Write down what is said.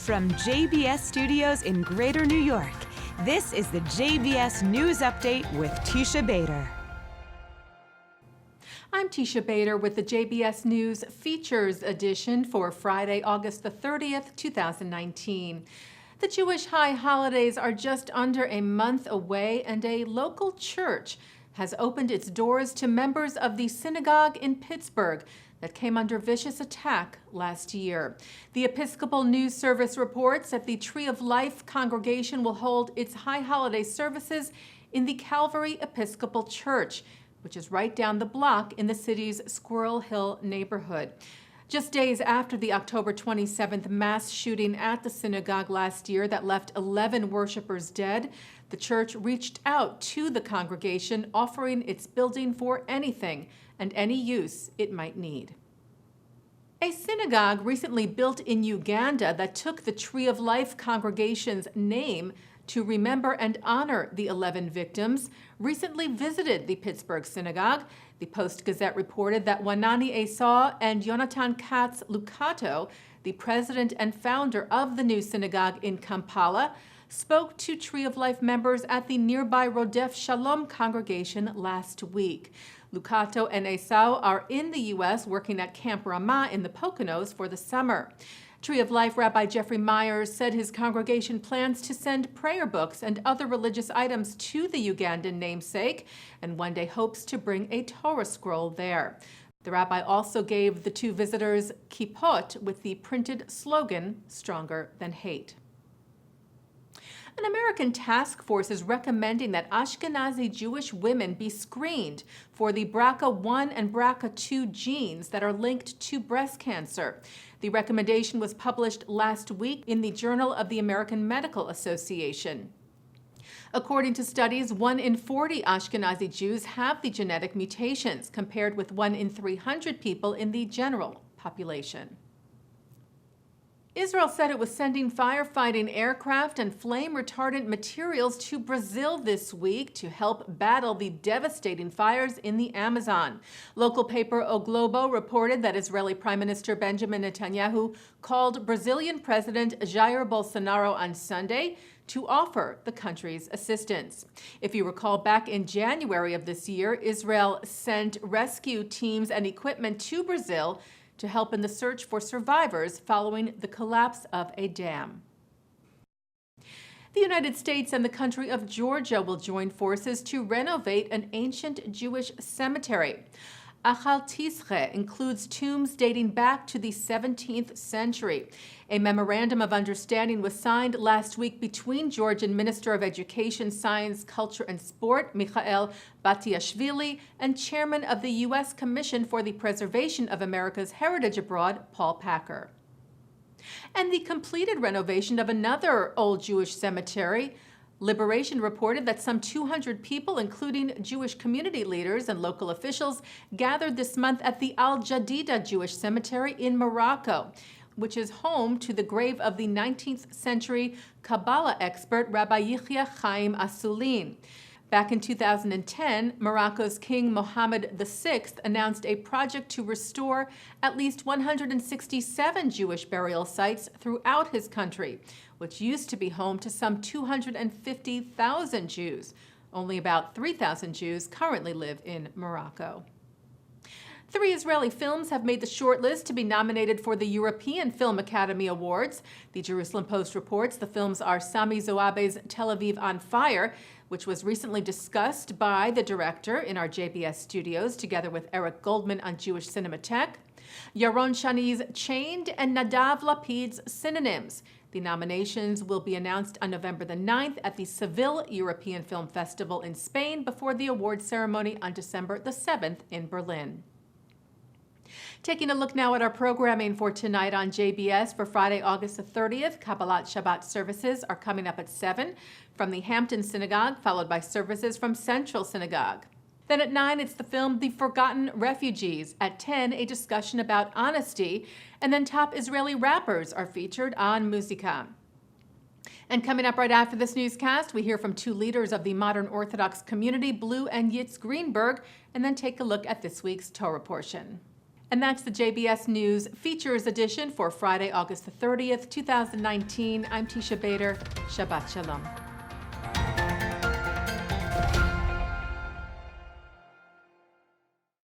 From JBS Studios in Greater New York, this is the JBS News Update with Teisha Bader. I'm Teisha Bader with the JBS News Features Edition for Friday, August the 30th, 2019. The Jewish high holidays are just under a month away, and a local church has opened its doors to members of the synagogue in Pittsburgh that came under vicious attack last year. The Episcopal News Service reports that the Tree of Life congregation will hold its high holiday services in the Calvary Episcopal Church, which is right down the block in the city's Squirrel Hill neighborhood. Just days after the October 27th mass shooting at the synagogue last year that left 11 worshipers dead, the church reached out to the congregation, offering its building for anything and any use it might need. A synagogue recently built in Uganda that took the Tree of Life congregation's name to remember and honor the 11 victims recently visited the Pittsburgh synagogue. The Post-Gazette reported that Wanani Esau and Yonatan Katz Lucato, the president and founder of the new synagogue in Kampala, spoke to Tree of Life members at the nearby Rodef Shalom congregation last week. Lucato and Esau are in the U.S. working at Camp Ramah in the Poconos for the summer. Tree of Life Rabbi Jeffrey Myers said his congregation plans to send prayer books and other religious items to the Ugandan namesake, and one day hopes to bring a Torah scroll there. The rabbi also gave the two visitors kippot with the printed slogan, "Stronger than hate." An American task force is recommending that Ashkenazi Jewish women be screened for the BRCA1 and BRCA2 genes that are linked to breast cancer. The recommendation was published last week in the Journal of the American Medical Association. According to studies, 1 in 40 Ashkenazi Jews have the genetic mutations, compared with 1 in 300 people in the general population. Israel said it was sending firefighting aircraft and flame-retardant materials to Brazil this week to help battle the devastating fires in the Amazon. Local paper O Globo reported that Israeli Prime Minister Benjamin Netanyahu called Brazilian President Jair Bolsonaro on Sunday to offer the country's assistance. If you recall, back in January of this year, Israel sent rescue teams and equipment to Brazil to help in the search for survivors following the collapse of a dam. The United States and the country of Georgia will join forces to renovate an ancient Jewish cemetery. Achal Tische includes tombs dating back to the 17th century. A memorandum of understanding was signed last week between Georgian Minister of Education, Science, Culture, and Sport, Mikhail Batiashvili, and Chairman of the U.S. Commission for the Preservation of America's Heritage Abroad, Paul Packer. And the completed renovation of another old Jewish cemetery. Liberation reported that some 200 people, including Jewish community leaders and local officials, gathered this month at the Al-Jadida Jewish Cemetery in Morocco, which is home to the grave of the 19th century Kabbalah expert Rabbi Yichya Chaim Asulin. Back in 2010, Morocco's King Mohammed VI announced a project to restore at least 167 Jewish burial sites throughout his country, which used to be home to some 250,000 Jews. Only about 3,000 Jews currently live in Morocco. 3 Israeli films have made the shortlist to be nominated for the European Film Academy Awards. The Jerusalem Post reports the films are Sami Zoabe's Tel Aviv on Fire, which was recently discussed by the director in our JBS studios, together with Eric Goldman on Jewish Cinematheque, Yaron Shani's Chained, and Nadav Lapid's Synonyms. The nominations will be announced on November the 9th at the Seville European Film Festival in Spain before the awards ceremony on December the 7th in Berlin. Taking a look now at our programming for tonight on JBS for Friday, August the 30th, Kabbalat Shabbat services are coming up at 7 from the Hampton Synagogue, followed by services from Central Synagogue. Then at 9, it's the film The Forgotten Refugees. At 10, a discussion about honesty. And then top Israeli rappers are featured on Musica. And coming up right after this newscast, we hear from 2 leaders of the modern Orthodox community, Blue and Yitz Greenberg, and then take a look at this week's Torah portion. And that's the JBS News Features Edition for Friday, August the 30th, 2019. I'm Teisha Bader. Shabbat Shalom.